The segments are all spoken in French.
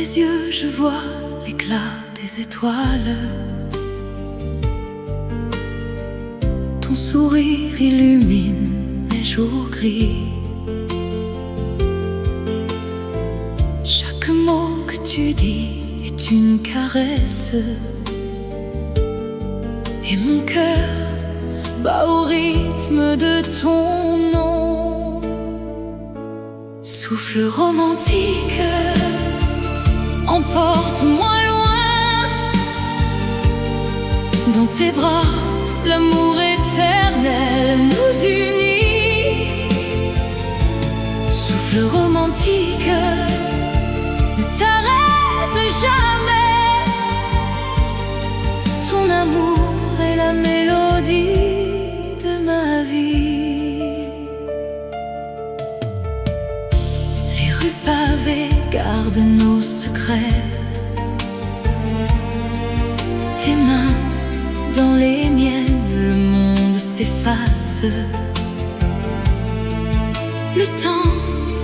tes yeux, je vois l'éclat des étoiles. Ton sourire illumine mes jours gris. Chaque mot que tu dis est une caresse, et mon cœur bat au rythme de ton nom. Souffle romantique, emporte-moi loin. Dans tes bras, l'amour éternel nous unit. Souffle romantique, ne t'arrête jamais. Ton amour est la mélodie de ma vie. Les rues pavées gardent nos secrets. Tes mains dans les miennes, le monde s'efface. Le temps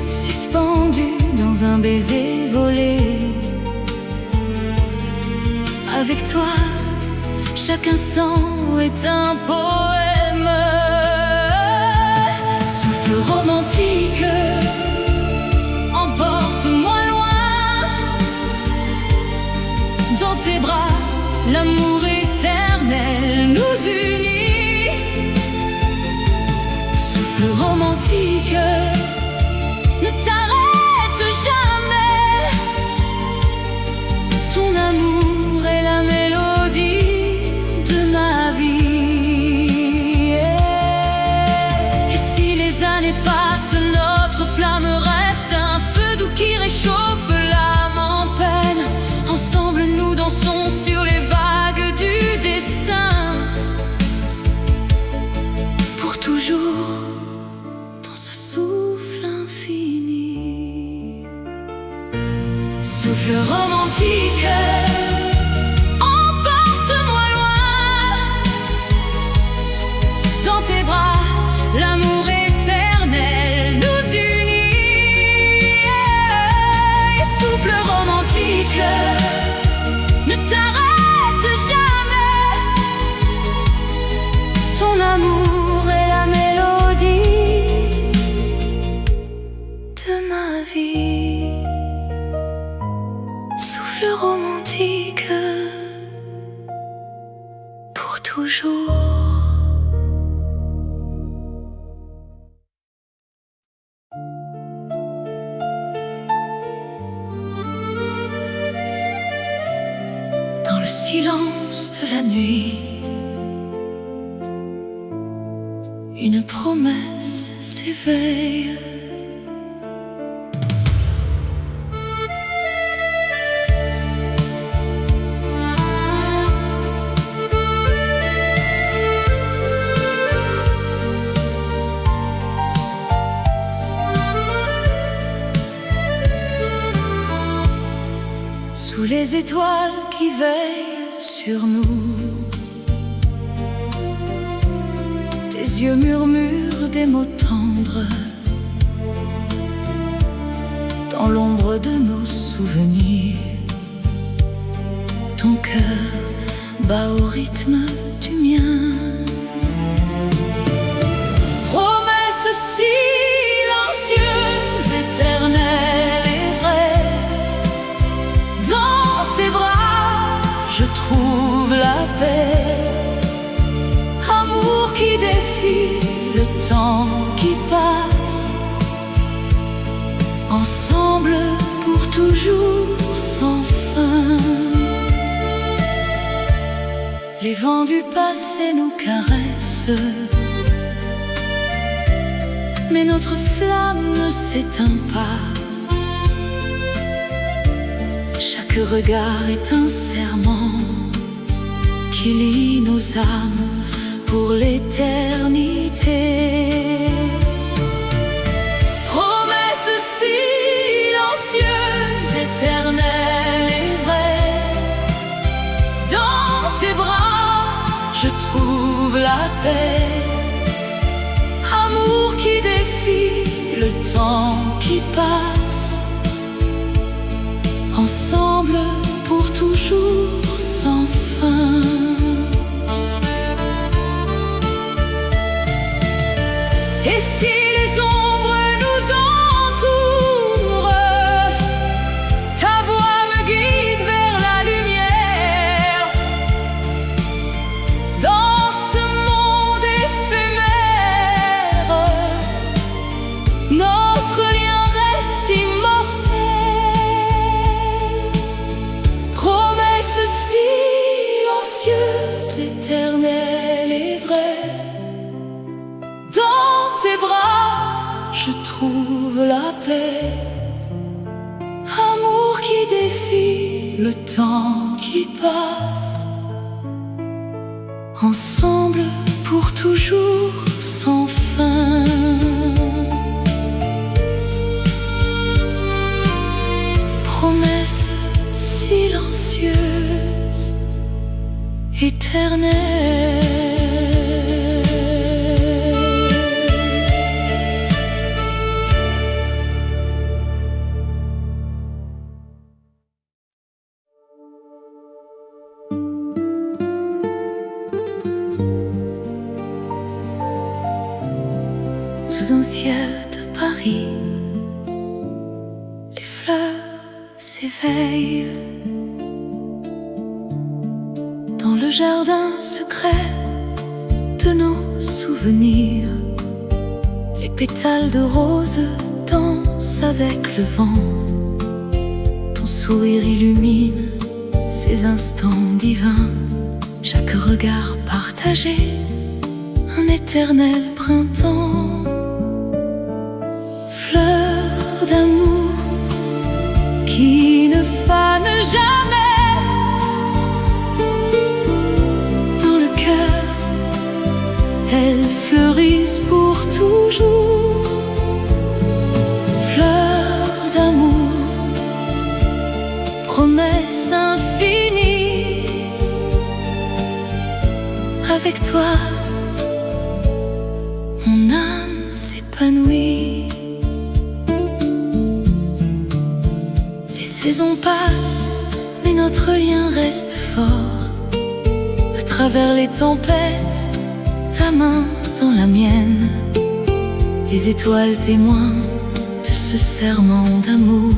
suspendu dans un baiser volé. Avec toi, chaque instant est un poème. Souffle romantique, emporte-moi loin. Dans tes bras, l'amour éternel nous unit. Souffle romantique, ne t'arrête jamais. Ton amour est la mélodie de ma vie. Et si les années passent, notre flamme reste un feu doux qui réchauffe l'âme en peine. Ensemble nous dansons sur les vagues du destin. Pour toujours dans ce souffle infini. Souffle romantique, emporte-moi loin. Dans tes bras, l'amour éternel nous unit. Souffle romantique, ne t'arrête jamais. Ton amour est la mélodie de ma vie. Souffle romantique, pour toujours. Dans le silence de la nuit, une promesse s'éveille. Sous les étoiles qui veillent sur nous, tes yeux murmurent des mots tendres. Dans l'ombre de nos souvenirs, ton cœur bat au rythme du mien. Promesse silencieuse, éternelle et vraie. Dans tes bras, je trouve la paix. Amour qui défie le temps qui passe. Ensemble pour toujours sans fin. Les vents du passé nous caressent, mais notre flamme ne s'éteint pas. Chaque regard est un serment qui lie nos âmes pour l'éternité. Promesse silencieuse, éternelle et vraie. Dans tes bras, je trouve la paix. Amour qui défie le temps qui passe. Ensemble trouve la paix. Amour qui défie le temps qui passe. Ensemble pour toujours sans fin. Promesse silencieuse, éternelle. Sous un ciel de Paris, les fleurs s'éveillent. Dans le jardin secret de nos souvenirs, les pétales de rose dansent avec le vent. Ton sourire illumine ces instants divins. Chaque regard partagé, un éternel printemps. Fleurs d'amour qui ne fanent jamais. Dans le cœur, elles fleurissent pour toujours. Fleurs d'amour, promesse infinie. Avec toi, mon âme s'épanouit. Les saisons passent, mais notre lien reste fort. À travers les tempêtes, ta main dans la mienne. Les étoiles témoins de ce serment d'amour.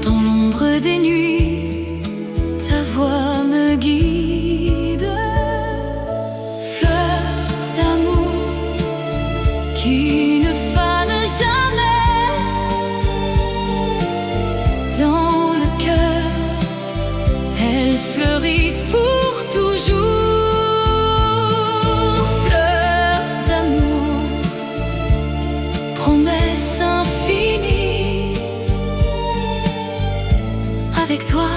Dans l'ombre des nuits, ta voix me guide. Fleurs d'amour qui ne fanent jamais. Dans le cœur, elles fleurissent pour toujours. Fleurs d'amour, promesse infinie. Avec toi,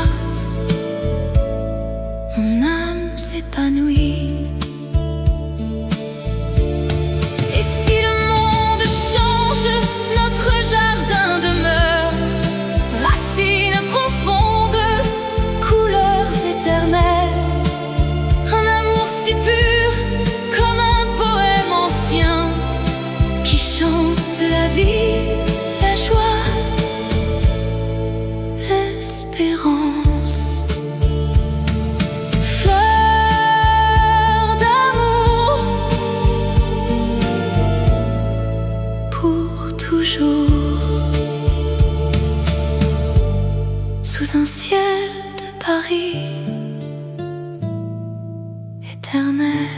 mon âme s'épanouit. Et si le monde change, notre jardin demeure. Racines profondes, couleurs éternelles. Un amour si pur, comme un poème ancien, qui chante la vie, la joie, l'espérance. Fleurs d'amour pour toujours. Sous un ciel de Paris éternel.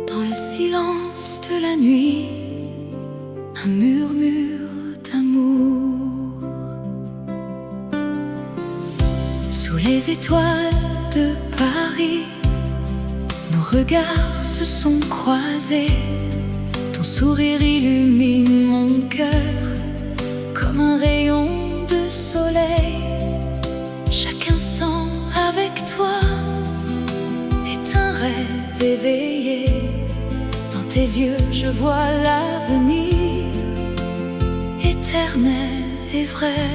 Dans le silence de la nuit, un murmure d'amour. Sous les étoiles de Paris, nos regards se sont croisés. Ton sourire illumine mon cœur comme un rayon de soleil. Chaque instant avec toi est un rêve éveillé. Dans tes yeux je vois l'avenir, éternel et vrai.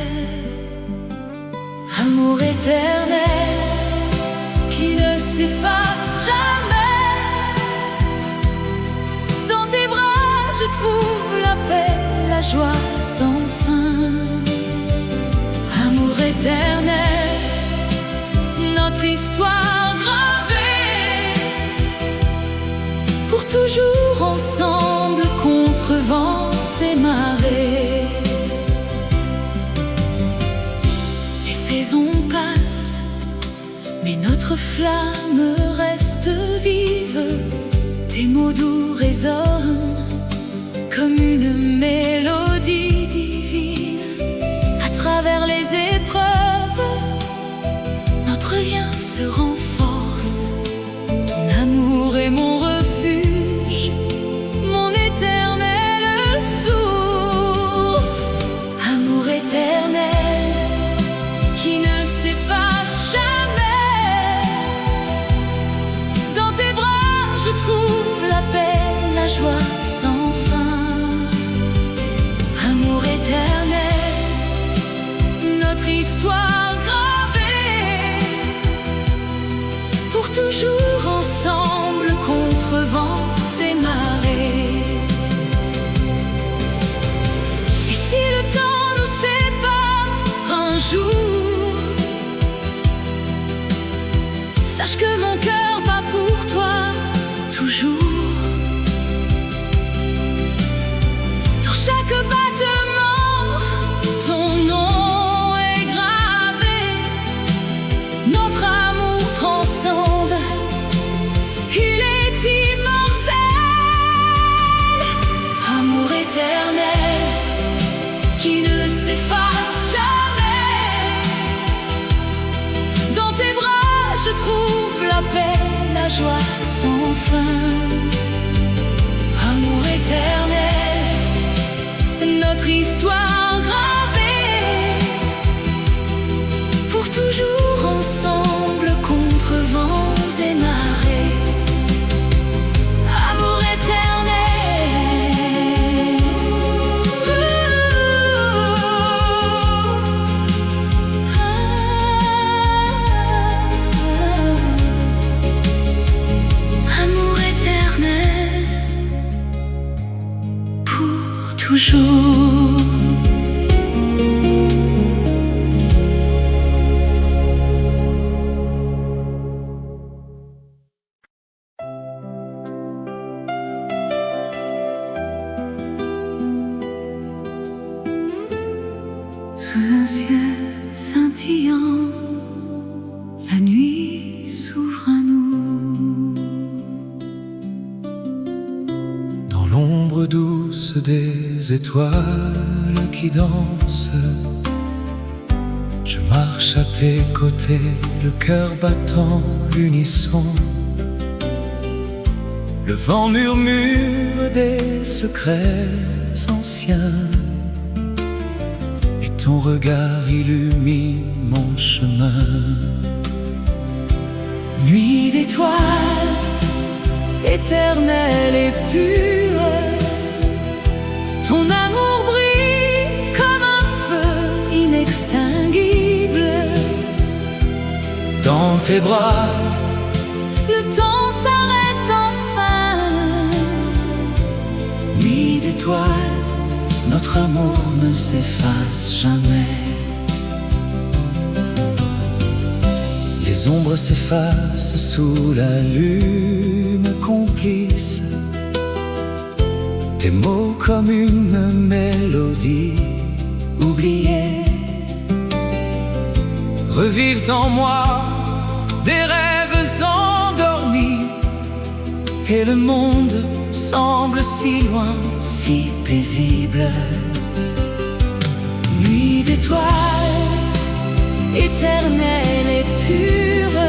Amour éternel qui ne s'efface jamais. Dans tes bras je trouve la paix, la joie sans fin. Amour éternel, notre histoire gravée. Pour toujours ensemble contre vents et marées. Les saisons passent, mais notre flamme reste restent vives. Tes mots doux résonnent comme une mélodie divine. À travers les épreuves, notre lien se renforce. Ton amour est mon refuge, mon éternelle source. Amour éternel qui ne s'efface jamais. Dans tes bras je trouve la paix, la joie sans fin. Amour éternel, notre histoire gravée, pour toujours ensemble contre vents et marées. Et si le temps nous sépare un jour, sache que mon cœur bat pour toi toujours. Dans chaque battement, ton nom est gravé. Notre amour transcende, il est immortel. Amour éternel qui ne s'efface jamais. Dans tes bras je trouve la paix, la joie sans fin. Amour éternel, notre histoire gravée, pour toujours ensemble contre vents et marées. Amour éternel. Amour éternel pour toujours. Sous un ciel scintillant, la nuit s'ouvre à nous. Dans l'ombre douce des étoiles qui dansent, je marche à tes côtés, le cœur battant l'unisson. Le vent murmure des secrets anciens, et ton regard illumine mon chemin. Nuit d'étoiles, éternelle et pure, ton amour brille comme un feu inextinguible. Dans tes bras, le temps s'arrête enfin. nuit d'étoiles, notre amour ne s'efface jamais. Les ombres s'effacent sous la lune complice. Tes mots comme une mélodie oubliée revivent en moi des rêves endormis. Et le monde semble si loin, si paisible. Nuit d'étoiles, éternelle et pure,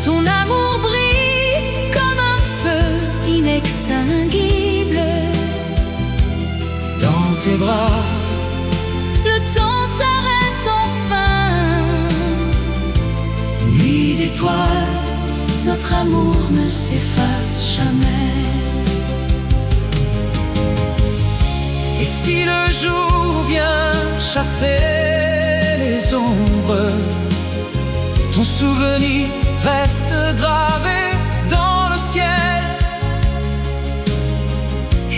ton amour brille comme un feu inextinguible. Dans tes bras, le temps s'arrête enfin. nuit d'étoiles, notre amour ne s'efface jamais. et si le jour vient chasser les ombres, ton souvenir reste gravé dans le ciel.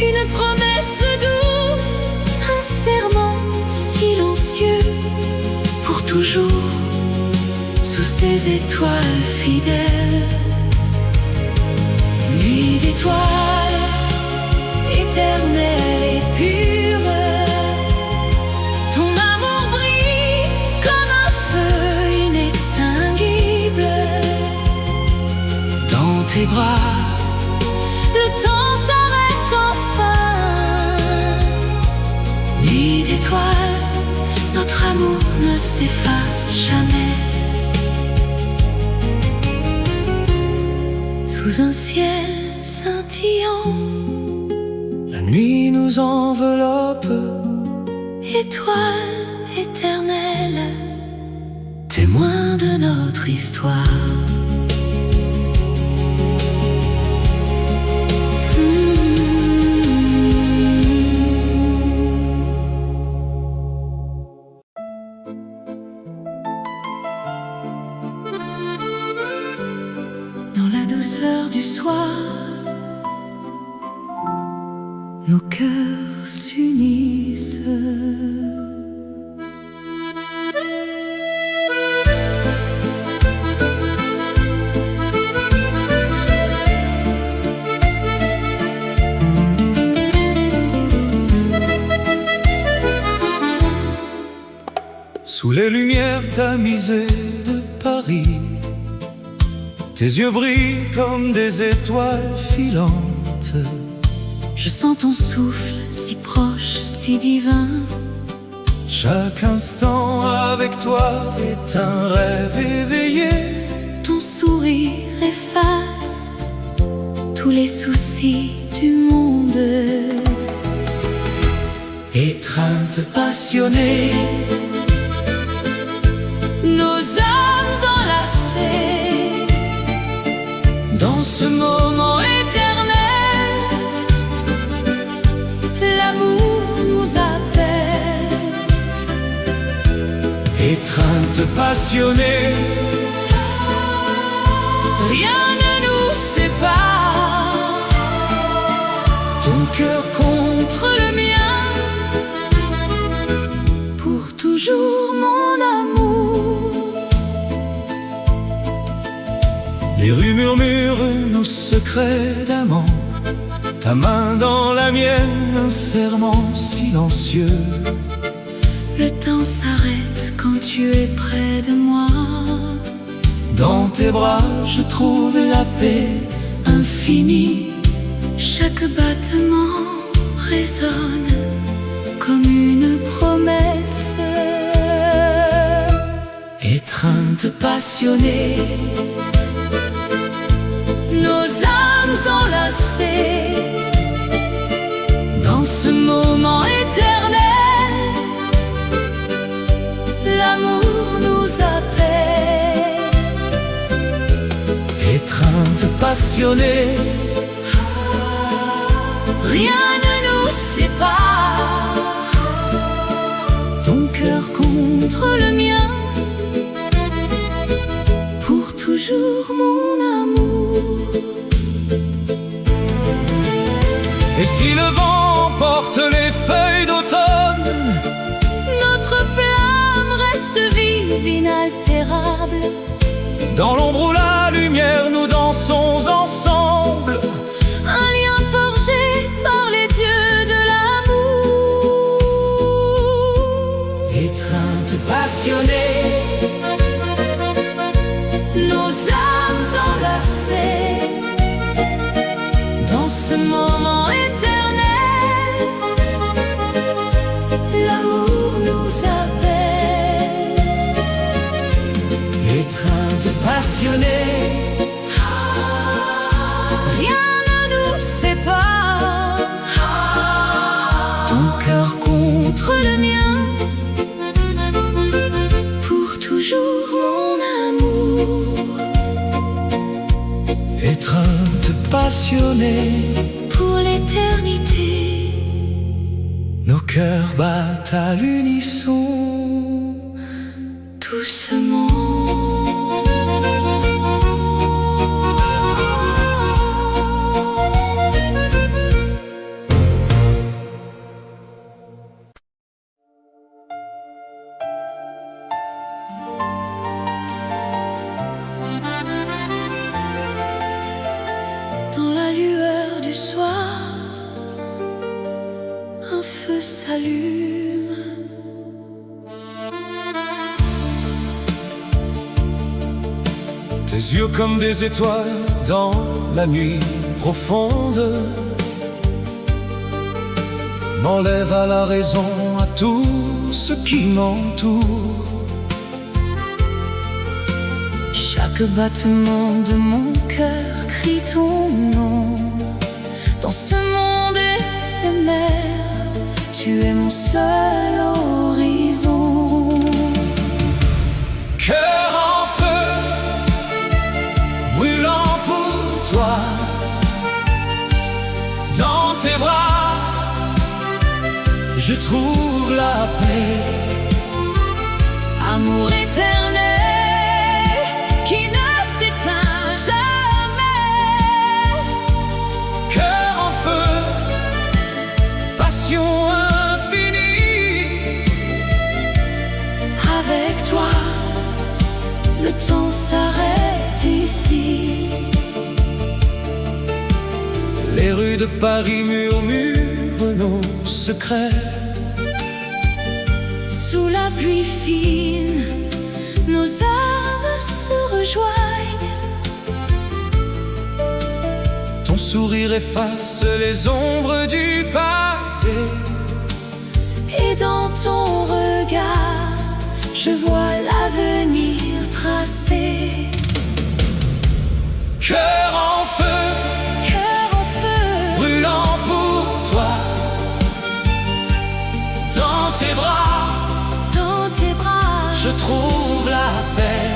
Une promesse douce, un serment silencieux, pour toujours sous ces étoiles fidèles. Nuit d'étoiles, éternelle et pure, ton amour brille comme un feu inextinguible. tes bras. Le temps s'arrête enfin. Nuit d'étoiles, notre amour ne s'efface jamais. Sous un ciel scintillant, la nuit nous enveloppe. Étoile éternelle, témoin de notre histoire. Dans la douceur du soir, nos cœurs s'unissent. Sous les lumières tamisées de Paris, tes yeux brillent comme des étoiles filantes. Je sens ton souffle si proche, si divin. Chaque instant avec toi est un rêve éveillé. Ton sourire efface tous les soucis du monde. Étreinte passionnée, nos âmes enlacées dans ce moment éternel. L'amour nous appelle. étreinte passionnée, Rien ne nous sépare. ton cœur Contre le mien, pour toujours mon amour. Les rues murmurent nos secrets d'amant. Ta main dans la mienne, un serment silencieux. Le temps s'arrête quand tu es près de moi. Dans tes bras, je trouve la paix infinie. Chaque battement résonne comme une promesse. Étreinte passionnée, Nos âmes enlacées dans ce moment éternel. L'amour nous appelle. étreinte passionnée, Rien ne nous sépare. Ton cœur contre le mien, pour toujours mon amour. Et si le vent porte les feuilles d'automne, Notre flamme reste vive, inaltérable. dans l'ombre ou la lumière, nous dansons ensemble. Un lien forgé par les dieux de l'amour. Étreinte passionnée, Nos âmes enlacées dans ce moment éternel. L'amour nous appelle. étreinte passionnée, Rien ne nous sépare. ton cœur Contre le mien, pour toujours mon amour. étreinte passionnée, Pour l'éternité, nos cœurs battent à l'unisson. doucement. Dans la lueur du soir, un feu s'allume. Tes yeux comme des étoiles dans la nuit profonde, m'enlève à la raison, à tout ce qui m'entoure. Chaque battement de mon cœur crie ton nom. Dans ce monde éphémère, tu es mon seul horizon. Cœur en feu, brûlant pour toi, dans tes bras, je trouve la paix. Amour éternel qui ne s'éteint jamais. Cœur en feu, passion infinie. Avec toi, le temps s'arrête ici. Les rues de Paris murmurent nos secrets. Sous la pluie fine, nos âmes se rejoignent. Ton sourire efface les ombres du passé. Et dans ton regard, je vois l'avenir tracé. Cœur en feu, Cœur en feu, brûlant pour toi, dans tes bras, dans tes bras, je trouve la paix.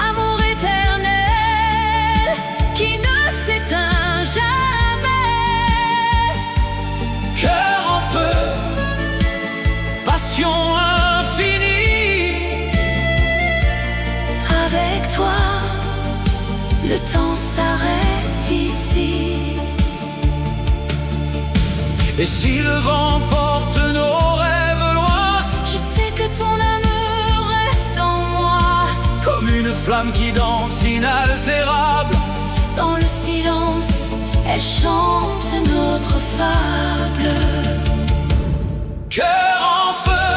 amour éternel qui ne s'éteint jamais. Cœur en feu, passion infinie. Avec toi, le temps s'arrête ici. Et si le vent porte nos rêves loin, Je sais que ton amour reste en moi. comme une flamme qui danse inaltérable, Dans le silence, elle chante notre fable. cœur en feu,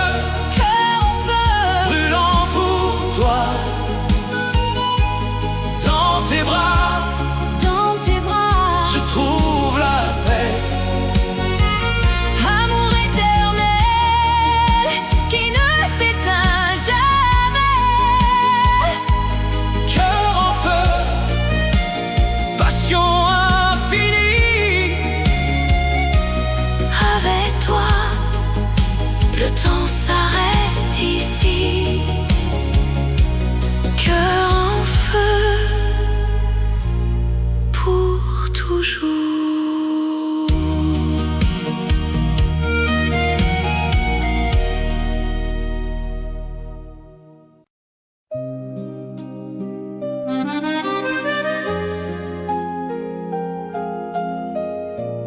Cœur en feu, brûlant pour toi, dans tes bras, dans tes bras, je trouve la paix. amour éternel qui ne s'éteint jamais. Cœur en feu, passion infinie. Avec toi, le temps s'arrête ici. Cœur en feu, pour toujours.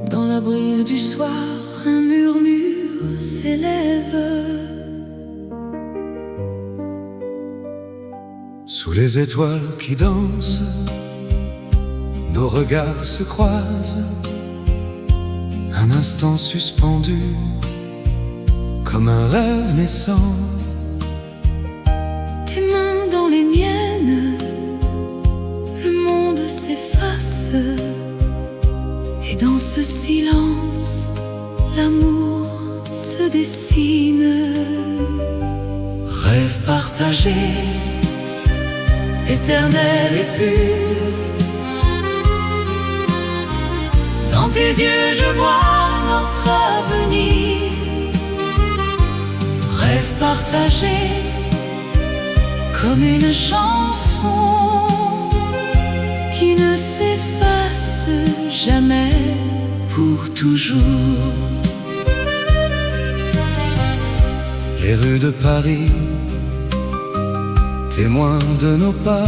Dans la brise du soir, un murmure s'élève. Sous les étoiles qui dansent, nos regards se croisent, un instant suspendu, comme un rêve naissant. Tes mains dans les miennes, le monde s'efface. Et dans ce silence, l'amour se dessine. Rêve partagé, éternel et pur. Dans tes yeux, je vois notre avenir. Rêve partagé, comme une chanson qui ne s'efface jamais, pour toujours. Les rues de Paris, témoins de nos pas,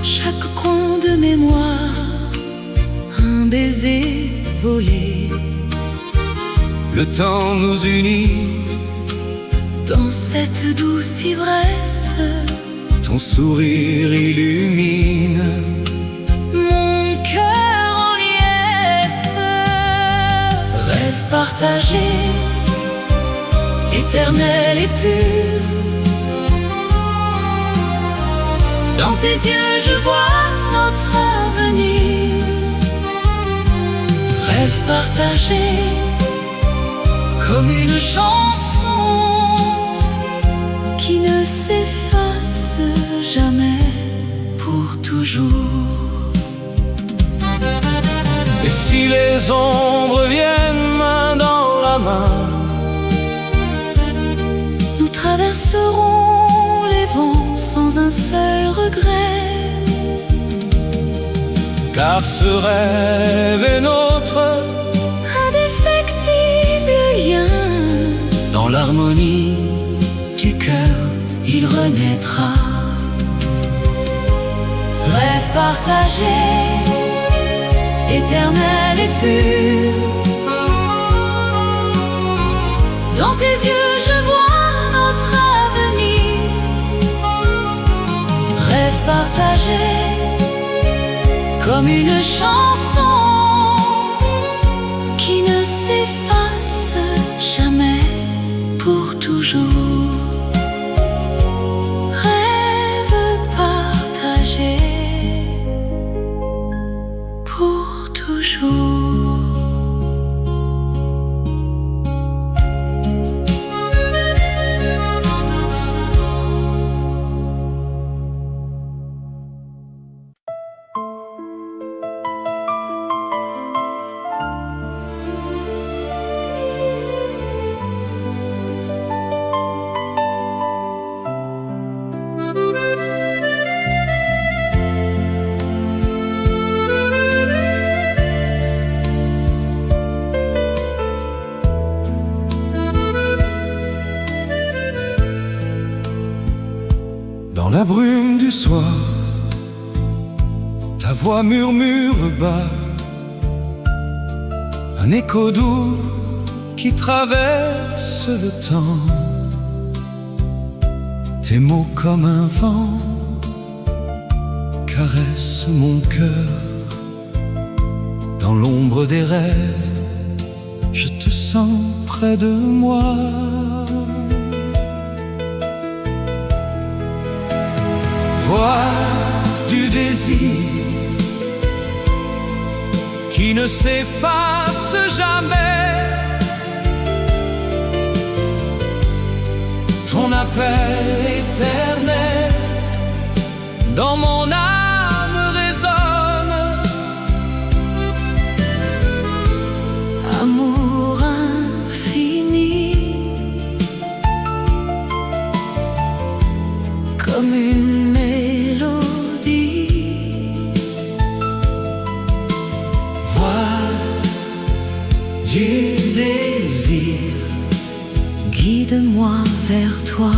Chaque coin de mémoire, un baiser volé. le temps nous unit. Dans cette douce ivresse, Ton sourire illumine. mon cœur en liesse. Rêve partagé, éternel et pur. Dans tes yeux je vois notre avenir. Rêve partagé comme une chanson qui ne s'efface jamais, pour toujours. Et si les ombres viennent main dans la main, nous traverserons les vents sans un seul regret. car ce rêve est notre Indéfectible lien. dans l'harmonie Du cœur, il renaîtra. Rêve partagé, éternel et pur. Dans tes yeux je vois notre avenir. Rêve partagé comme une chanson qui ne s'efface jamais, pour toujours. Rêve partagé pour toujours. Dans la brume du soir, ta voix murmure bas, un écho doux qui traverse le temps. Tes mots comme un vent caressent mon cœur. Dans l'ombre des rêves, je te sens près de moi. Voix du désir qui ne s'efface jamais. Ton appel éternel dans mon âme résonne. Amour infini, comme une mélodie. Voix du désir, guide-moi vers toi.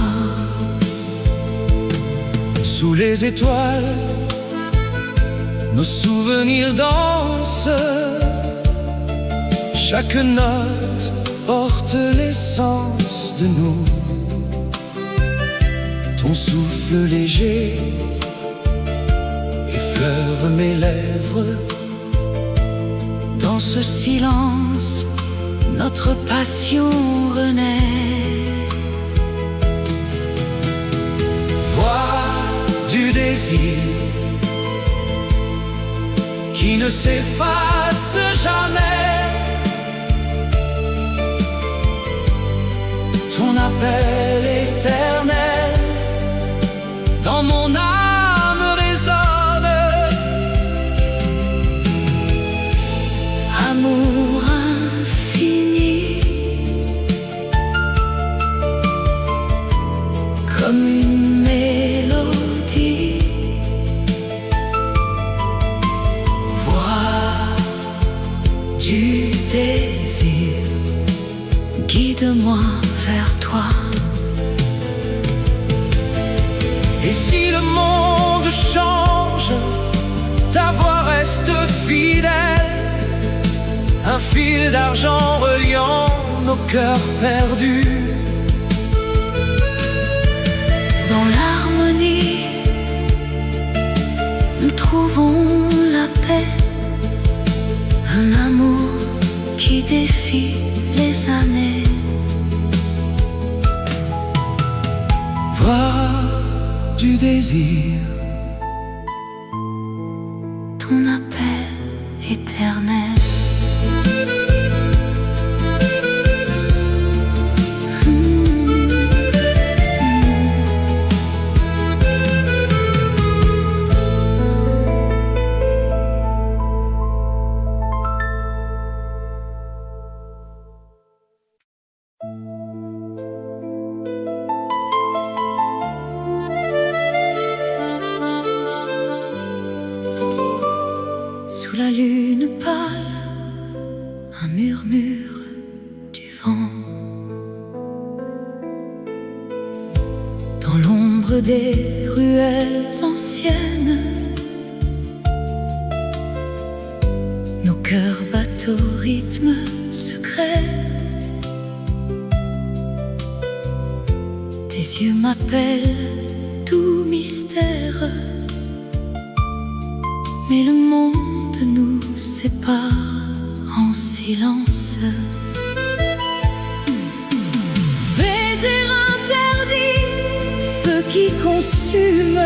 sous les étoiles, nos souvenirs dansent. Chaque note porte l'essence de nous. Ton souffle léger effleure mes lèvres. Dans ce silence, notre passion renaît. Voix du désir qui ne s'efface jamais. Ton appel éternel dans mon âme résonne. Amour infini, comme une mélodie. Voix du désir, guide-moi vers toi. Et si le monde change, ta voix reste fidèle. Un fil d'argent reliant nos cœurs perdus. Dans l'harmonie, nous trouvons la paix. Un amour qui défie les années. Voix du désir ton appel éternel. Sous la lune pâle, un murmure du vent. Dans l'ombre des ruelles anciennes, nos cœurs battent au rythme secret. Tes yeux m'appellent, tout mystère. Mais le monde nous sépare en silence. Baiser interdit, feu qui consume.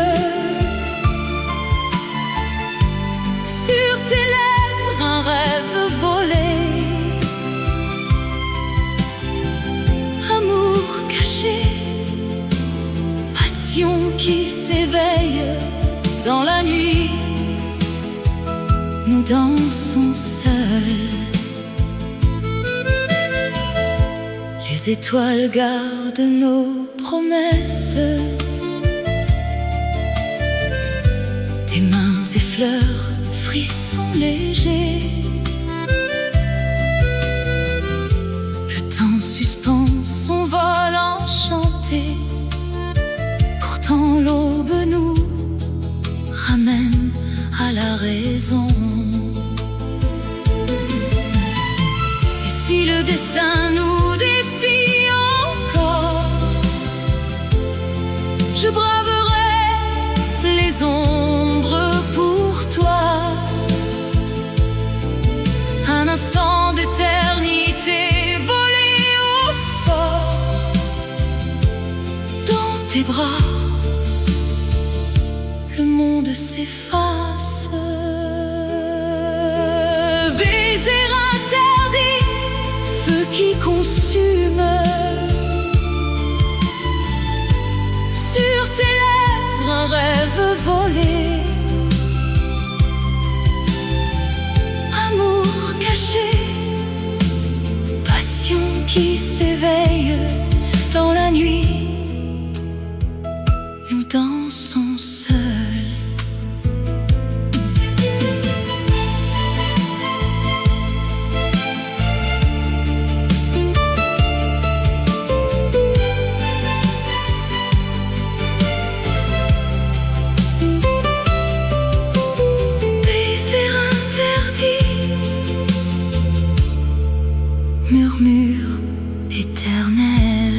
Sur tes lèvres un rêve volé. Amour caché, passion qui s'éveille dans la nuit. Nous dansons seuls. Les étoiles gardent nos promesses. Tes mains effleurent, frissons légers. Le temps suspend son vol enchanté. Pourtant l'aube nous ramène à la raison. Et si le destin nous défie encore, je braverai les ombres pour toi. Un instant d'éternité volé au sort. Dans tes bras, le monde s'efface. Baiser interdit, feu qui consume. Sur tes lèvres un rêve volé. Amour caché, passion qui s'éveille dans la nuit. Nous dansons seuls. Murmure éternel.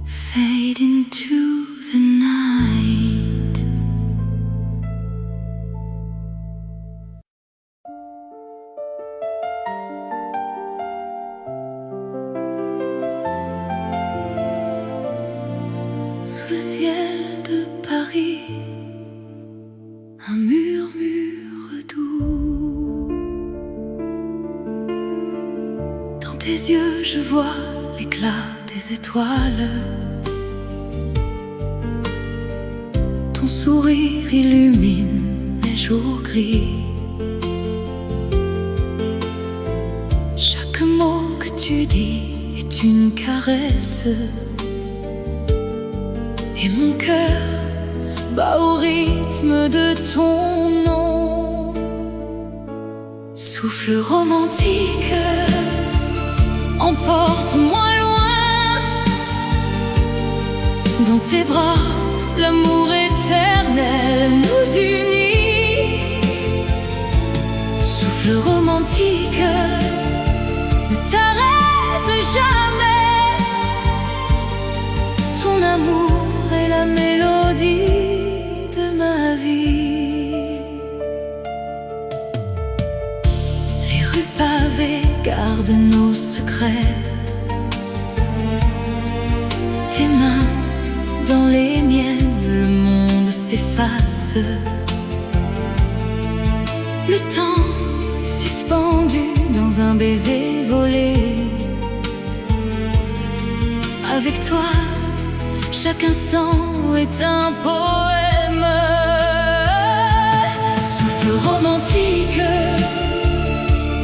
Fade into the night. Sous le ciel de Paris, un murmure doux. Dans tes yeux je vois l'éclat des étoiles. Ton sourire illumine les jours gris. Chaque mot que tu dis est une caresse. Et mon cœur bat au rythme de ton nom. Souffle romantique, emporte-moi loin. Dans tes bras, l'amour éternel nous unit. Souffle romantique, ne t'arrête jamais. Ton amour est la mélodie de ma vie. Les rues pavées gardent nos secrets. Tes mains dans les miennes, le monde s'efface. Le temps suspendu dans un baiser volé. Avec toi, chaque instant est un poème. Souffle romantique,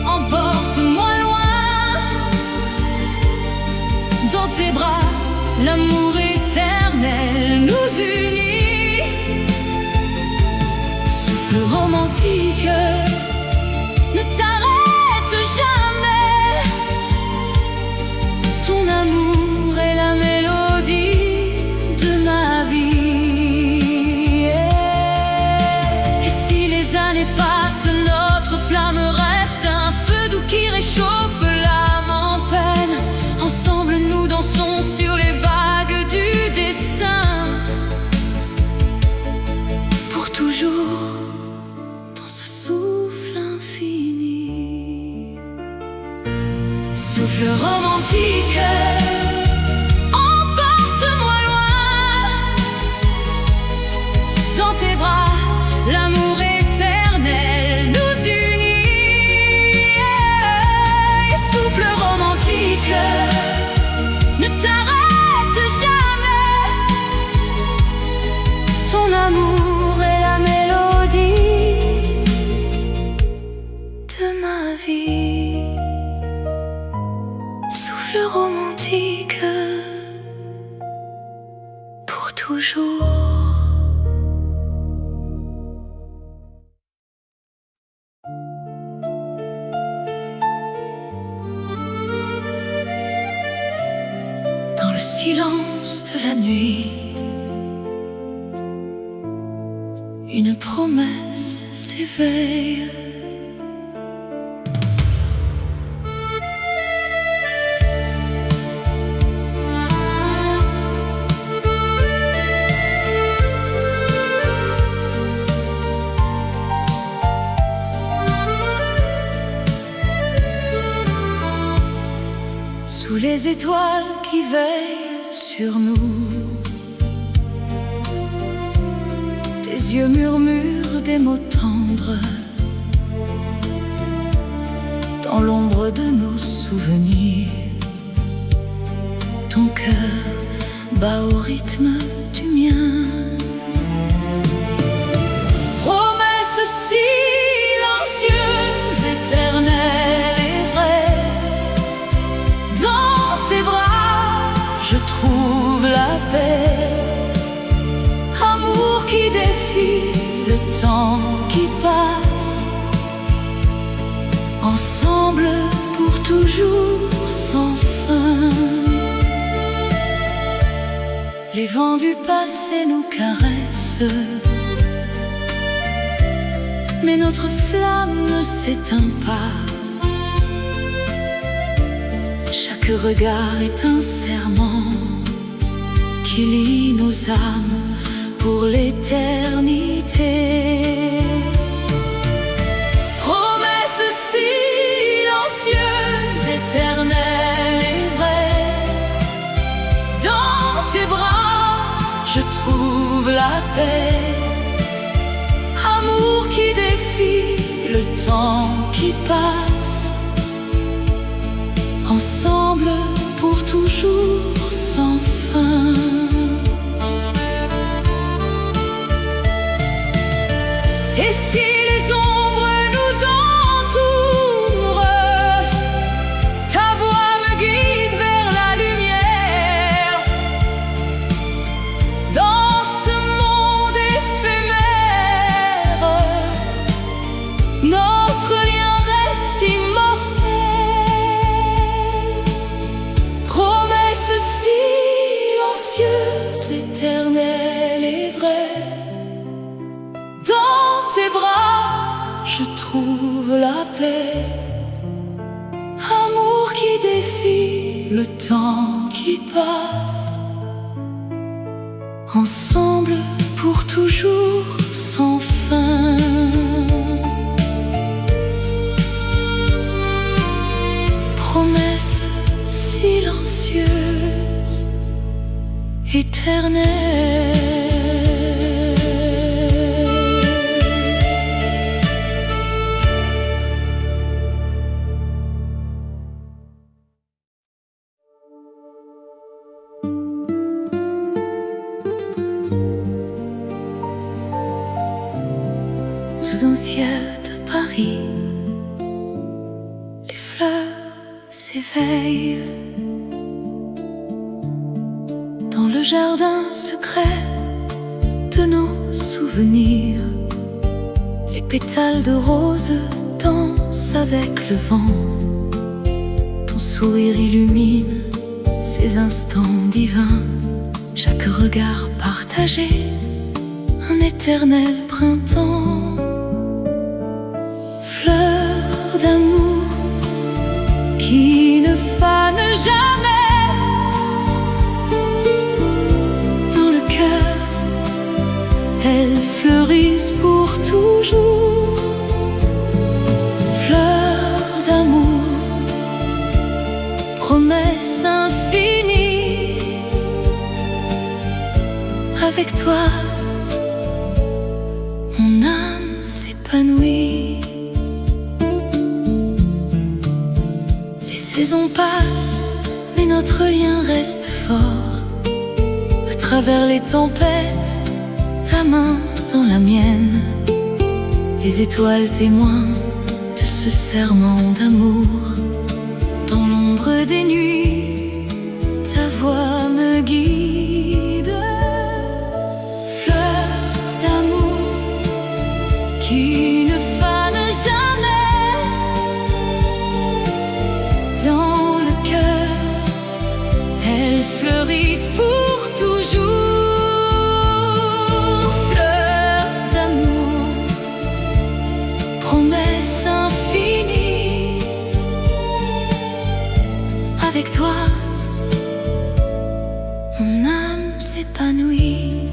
emporte-moi loin. Dans tes bras, l'amour éternel nous unit. Souffle romantique, ne t'arrête jamais. Ton amour est la mélodie de ma vie. Et si les années passent, notre flamme reste un feu doux qui réchauffe l'âme en peine. Ensemble nous dansons sur les vagues du destin. Pour toujours dans ce souffle infini. Souffle romantique, emporte-moi loin. Dans tes bras, l'amour éternel nous unit. Souffle romantique, ne t'arrête jamais. Ton amour est la mélodie de ma vie. Souffle romantique, pour toujours. Dans le silence de la nuit, une promesse s'éveille. Sous les étoiles qui veillent sur nous, tes yeux murmurent des mots tendres. Dans l'ombre de nos souvenirs, ton cœur bat au rythme du mien. Promesse silencieuse, éternelle et vraie. Dans tes bras, je trouve la paix. Amour qui défie le temps qui passe. Ensemble pour toujours sans fin. Les vents du passé nous caressent, mais notre flamme ne s'éteint pas. Chaque regard est un serment qui lie nos âmes pour l'éternité. Promesse silencieuse, éternelle et vraie. Dans tes bras, je trouve la paix. Amour qui défie le temps qui passe. Ensemble pour toujours sans fin. Et si les ombres nous entourent, ta voix me guide vers la lumière. Dans ce monde éphémère, notre lien reste immortel. Promesse silencieuse, éternelle et vraie. Dans tes bras, je trouve la paix. Amour qui défie le temps qui passe. Ensemble pour toujours sans fin. Promesse silencieuse, éternelle. sous un ciel de Paris. Les fleurs s'éveillent dans le jardin secret de nos souvenirs. Les pétales de rose dansent avec le vent. Ton sourire illumine ces instants divins. Chaque regard partagé, un éternel printemps. Fleurs d'amour qui ne fanent jamais. Dans le cœur, elles fleurissent pour toujours. Fleurs d'amour, promesse infinie. Avec toi, mon âme s'épanouit. Les saisons passent, mais notre lien reste fort. À travers les tempêtes, ta main dans la mienne. Les étoiles témoins de ce serment d'amour. Dans l'ombre des nuits, ta voix me guide. Fleurs d'amour qui ne fanent jamais. Dans le cœur, elles fleurissent pour toujours. Fleurs d'amour, promesse infinie. Avec toi, mon âme s'épanouit.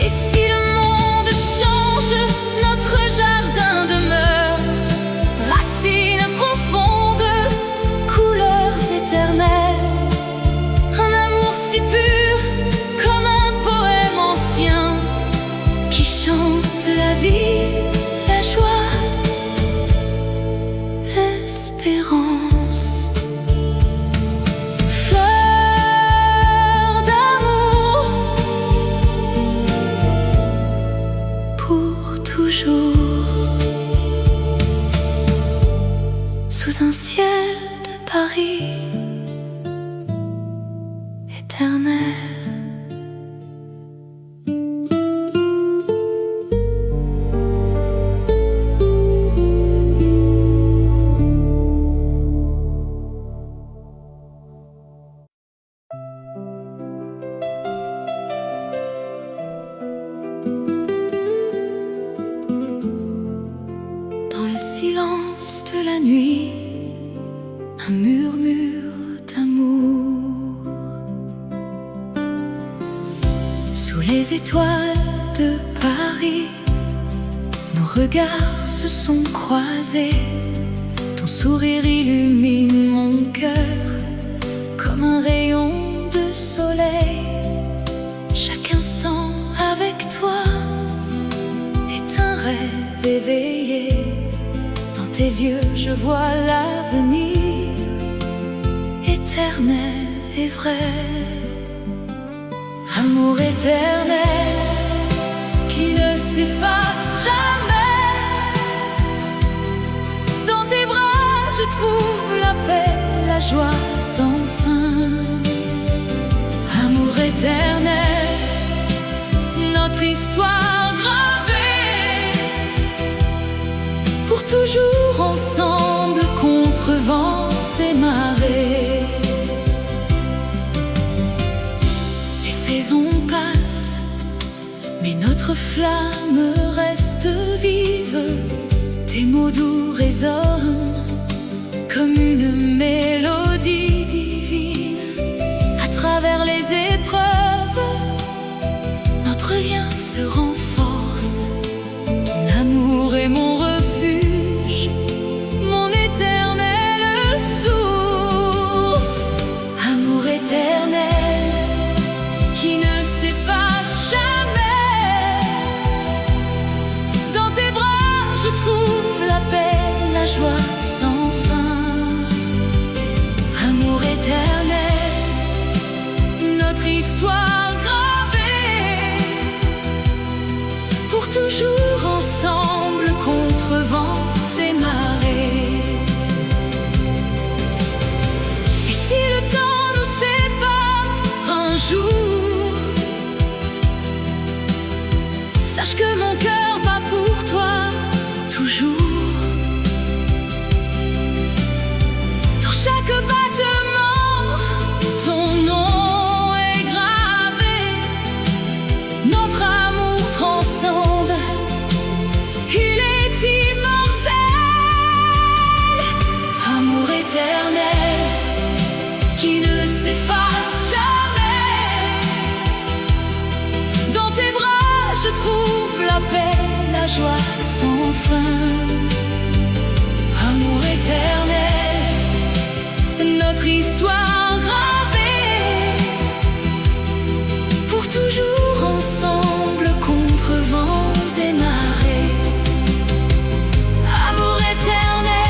Et si le monde change, notre jardin demeure. Racines profondes, couleurs éternelles. Un amour si pur, comme un poème ancien, qui chante la vie, la joie, l'espérance. Fleurs d'amour pour toujours. Sous un ciel de Paris éternel. Dans le silence de la nuit, un murmure d'amour. Sous les étoiles de Paris, nos regards se sont croisés. Ton sourire illumine mon cœur comme un rayon de soleil. Chaque instant avec toi est un rêve éveillé. Dans tes yeux je vois l'avenir éternel et vrai. Amour éternel qui ne s'efface jamais. Dans tes bras je trouve la paix, la joie sans fin. Amour éternel, notre histoire gravée. Pour toujours ensemble contre vents et marées. Les saisons passent, mais notre flamme reste vive. Tes mots doux résonnent comme une mélodie divine. À travers les épreuves, notre lien se renforce. Ton amour est mon refuge, mon éternelle source. Amour éternel qui ne s'efface jamais. Dans tes bras je trouve la paix, la joie sans fin. Amour éternel, notre histoire gravée. toujours ensemble contre vents et marées. Et si le temps nous sépare un jour, sache que mon cœur bat pour toi toujours. Dans chaque battement, ton nom est gravé. Notre amour transcende, il est immortel. Amour éternel qui ne s'efface jamais. Dans tes bras je trouve la paix, la joie sans fin. Amour éternel, notre histoire gravée, pour toujours ensemble contre vents et marées. Amour éternel,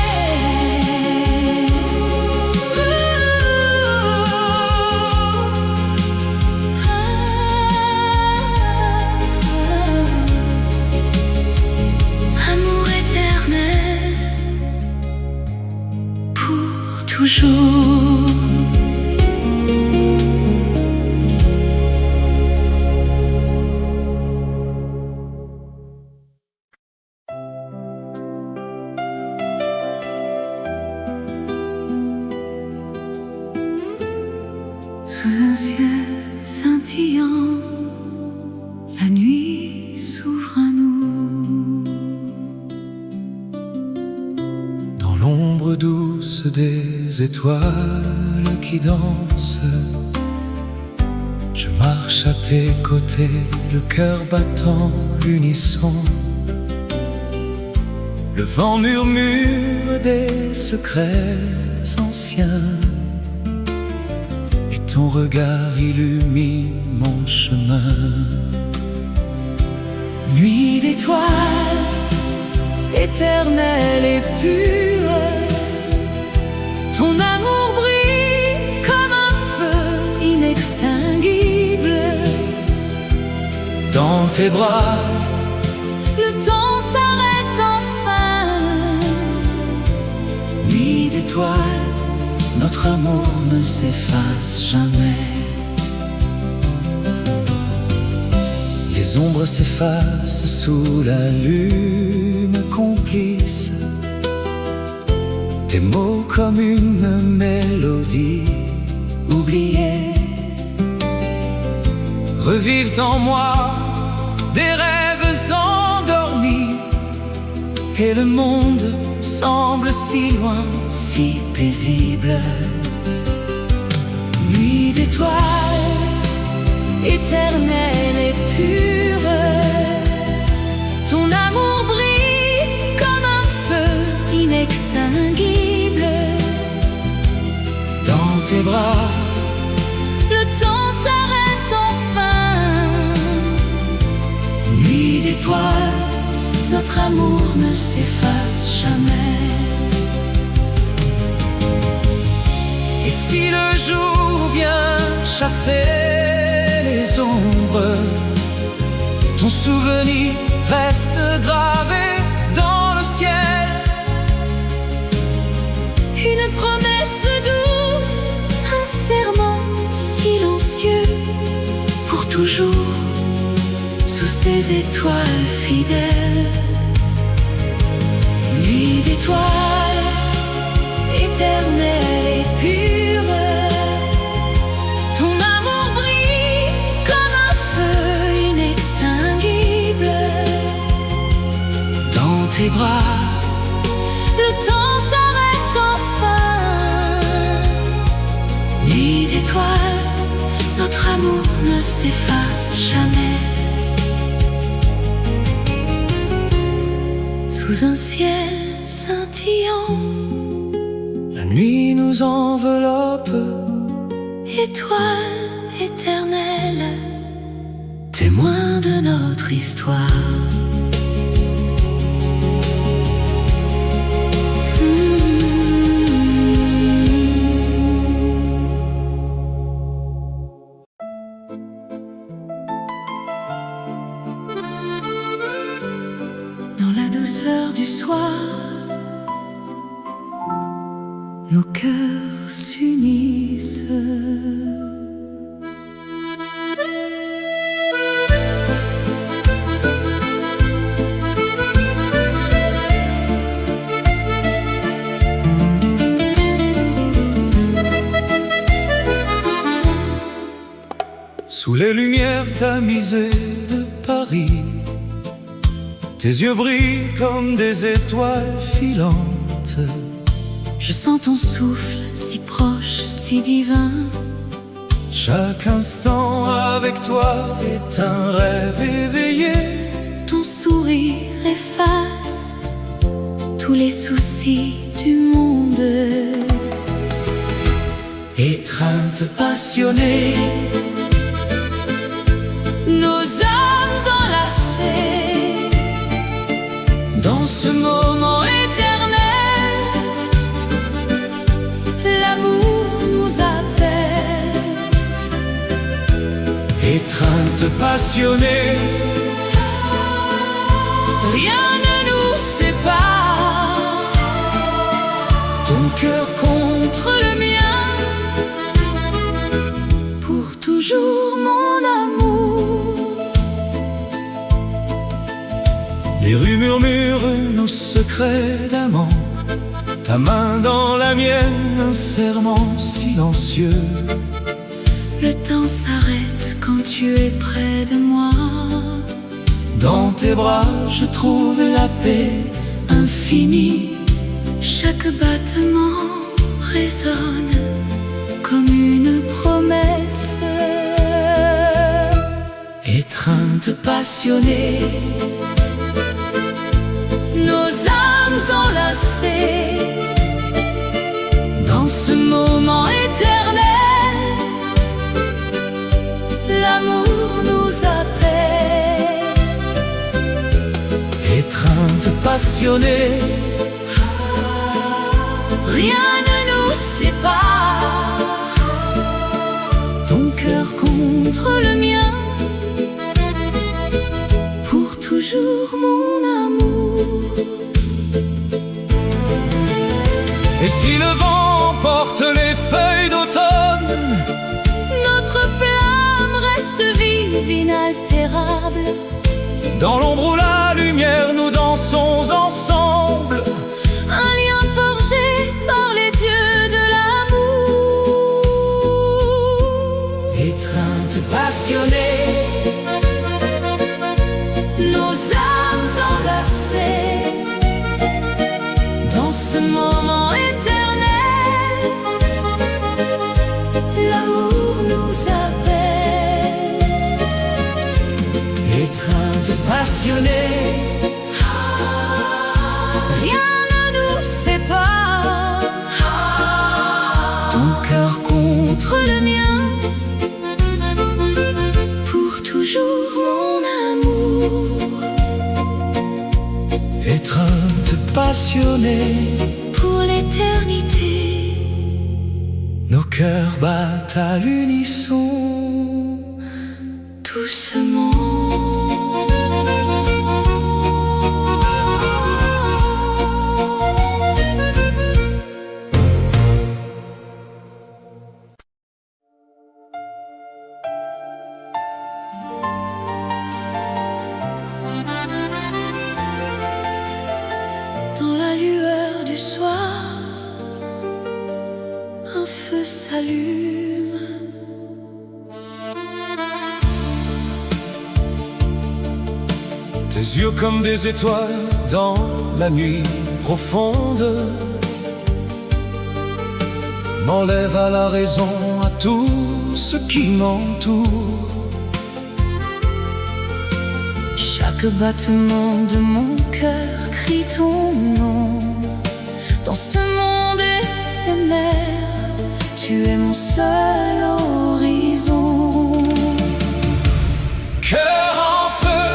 amour éternel, pour toujours. Sous un ciel scintillant, la nuit s'ouvre à nous. Dans l'ombre douce des étoiles qui dansent, je marche à tes côtés, le cœur battant l'unisson. Le vent murmure des secrets anciens, et ton regard illumine mon chemin. Nuit d'étoiles, éternelle et pure, ton amour brille comme un feu inextinguible. Dans tes bras, le temps s'arrête enfin. nuit d'étoiles, notre amour ne s'efface jamais. Les ombres s'effacent sous la lune complice. Tes mots comme une mélodie oubliée revivent en moi des rêves endormis. Et le monde semble si loin, si paisible. Nuit d'étoiles, éternelle et pure, ton amour brille comme un feu inextinguible. Dans tes bras, le temps s'arrête enfin. nuit d'étoiles, notre amour ne s'efface jamais. et si le jour vient chasser les ombres, ton souvenir reste gravé dans le ciel. Une promesse douce, un serment silencieux, pour toujours sous ces étoiles fidèles. Nuit d'étoiles, éternelle et pure, ton amour brille comme un feu inextinguible. Dans tes bras, Le temps s'arrête enfin. Nuit d'étoiles, notre amour ne s'efface jamais. Sous un ciel scintillant, la nuit nous enveloppe, étoile éternelle, témoin de notre histoire. soir, nos cœurs s'unissent. Sous les lumières tamisées de Paris, tes yeux brillent comme des étoiles filantes. Je sens ton souffle si proche, si divin. Chaque instant avec toi est un rêve éveillé. Ton sourire efface tous les soucis du monde. Étreinte passionnée, nos âmes enlacées dans ce moment éternel. L'amour nous appelle. étreinte passionnée, Rien ne nous sépare. ton cœur Contre le mien, pour toujours mon amour. Les rues murmurent nos secrets d'amant. Ta main dans la mienne, un serment silencieux. Le temps s'arrête quand tu es près de moi. Dans tes bras, je trouve la paix infinie. Chaque battement résonne comme une promesse. Étreinte passionnée, Nos âmes enlacées dans ce moment éternel. L'amour nous appelle. étreinte passionnée, Rien ne nous sépare. Ton cœur contre le mien, pour toujours mon amour. Et si le vent porte les feuilles d'automne, Notre flamme reste vive, inaltérable. dans l'ombre ou la lumière, nous dansons ensemble. Un lien forgé par les dieux de l'amour. Étreinte passionnée, Nos âmes enlacées dans ce moment éternel. L'amour nous appelle. étreinte passionnée, Rien ne nous sépare. ton cœur Contre le mien, pour toujours mon amour. étreinte passionnée, Pour l'éternité, nos cœurs battent à l'unisson. doucement. Dans la lueur du soir, un feu s'allume. Tes yeux comme des étoiles dans la nuit profonde m'enlèvent à la raison, à tout ce qui m'entoure. Chaque battement de mon cœur crie ton nom. Dans ce monde éphémère, tu es mon seul horizon. Cœur en feu,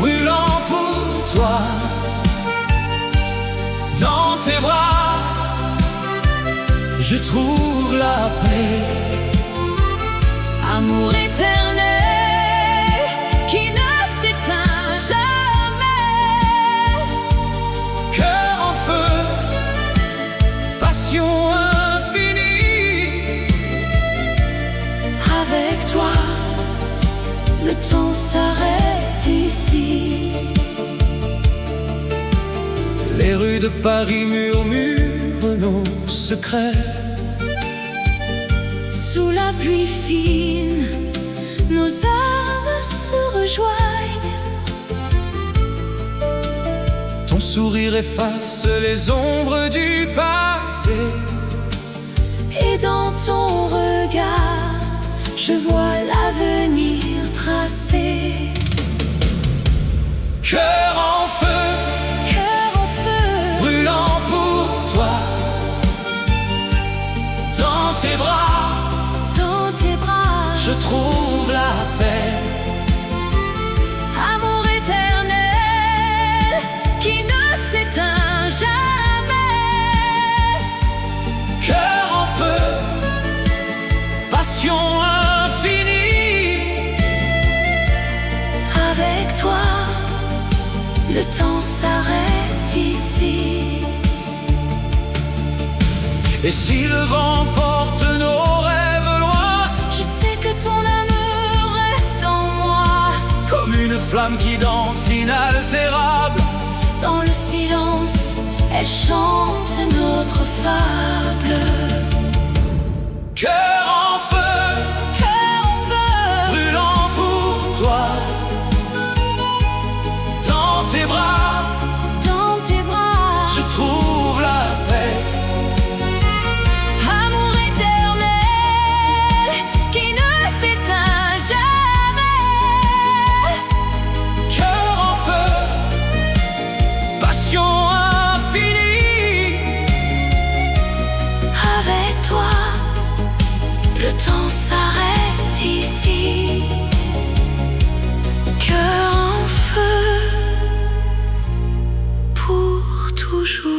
brûlant pour toi, dans tes bras, je trouve la paix. Amour éternel qui ne s'éteint jamais. Avec toi, le temps s'arrête ici. Les rues de Paris murmurent nos secrets. Sous la pluie fine, nos âmes se rejoignent. Ton sourire efface les ombres du passé. Et dans ton regard, je vois l'avenir tracé. Cœur en feu, brûlant pour toi. Dans tes bras, je trouve la paix. Amour éternel qui ne s'éteint jamais. Cœur en feu, passion infinie. Avec toi, le temps s'arrête ici. Et si le vent porte nos rêves loin, je sais que ton amour reste en moi. comme une flamme qui danse inaltérable. Dans le silence, elle chante notre fable. Cœur en feu, brûlant pour toi. Dans tes bras, je trouve la paix. Amour éternel qui ne s'éteint jamais. Cœur en feu, passion infinie. Avec toi, le temps s'arrête ici. Cœur en feu pour toujours.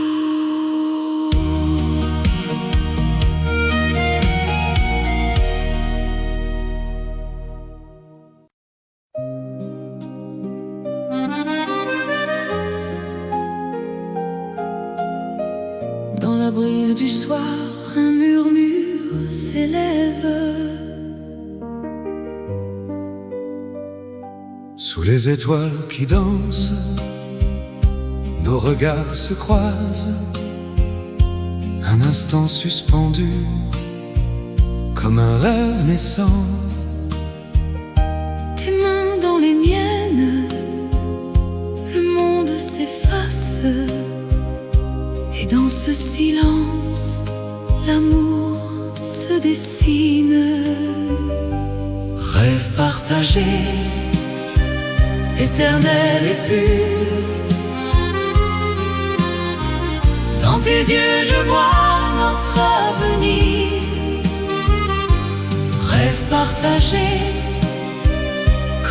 Dans la brise du soir, un murmure s'élève. Sous les étoiles qui dansent, nos regards se croisent. Un instant suspendu, comme un rêve naissant. Tes mains dans les miennes, le monde s'efface. Et dans ce silence, l'amour se dessine. Rêve partagé, éternel et pur. Dans tes yeux, je vois notre avenir. Rêve partagé,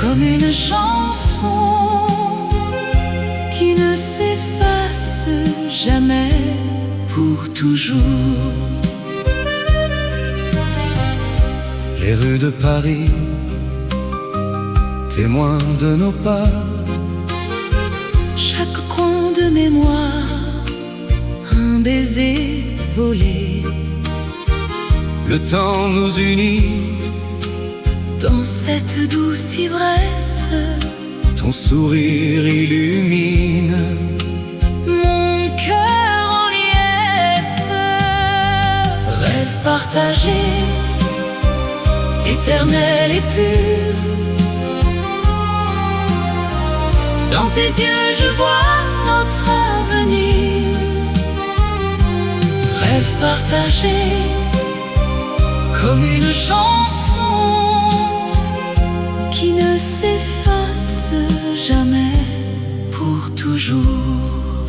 comme une chanson qui ne s'efface jamais, pour toujours. Les rues de Paris, témoins de nos pas. Chaque coin de mémoire, un baiser volé. Le temps nous unit. Dans cette douce ivresse, ton sourire illumine. mon cœur en liesse. Rêve partagé, éternel et pur. Dans tes yeux, je vois notre avenir. Rêve partagé, comme une chanson qui ne s'efface jamais, pour toujours.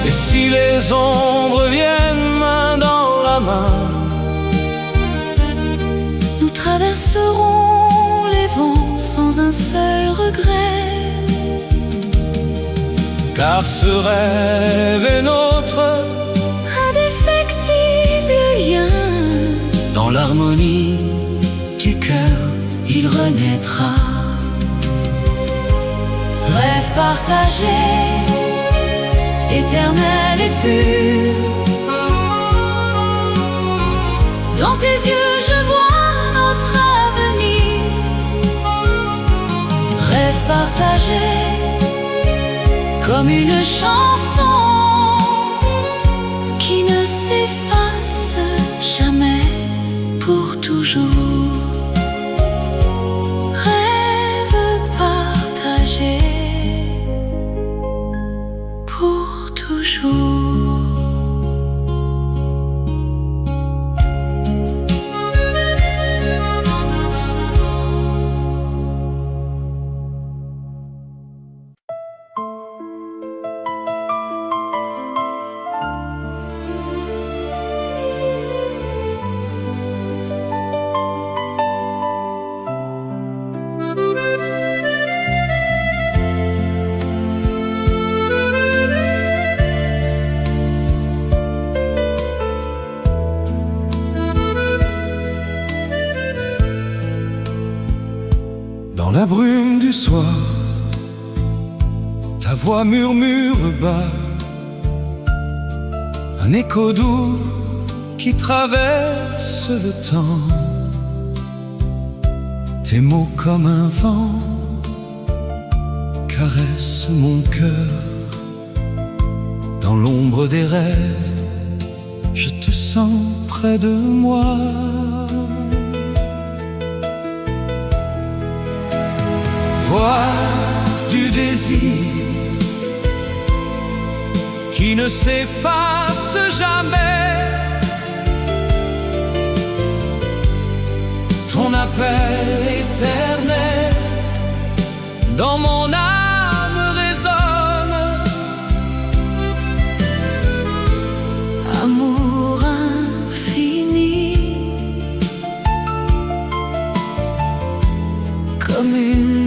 Et si les ombres viennent main dans la main, nous traverserons les vents sans un seul regret. car ce rêve est notre Indéfectible lien. dans l'harmonie Du cœur, il renaîtra. Rêve partagé, éternel et pur. Dans tes yeux, je vois partagée comme une chanson qui ne s'efface jamais pour toujours. Rêve partagé pour toujours. Dans la brume du soir, ta voix murmure bas, un écho doux qui traverse le temps. Tes mots comme un vent caressent mon cœur. Dans l'ombre des rêves, je te sens près de moi. Voix du désir qui ne s'efface jamais. Ton appel éternel dans mon âme résonne. Amour infini, comme une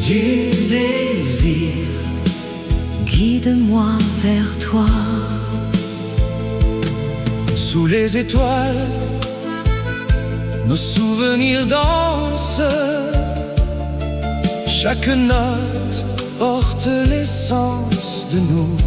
du désir, guide-moi vers toi. Sous les étoiles, nos souvenirs dansent. Chaque note porte l'essence de nous.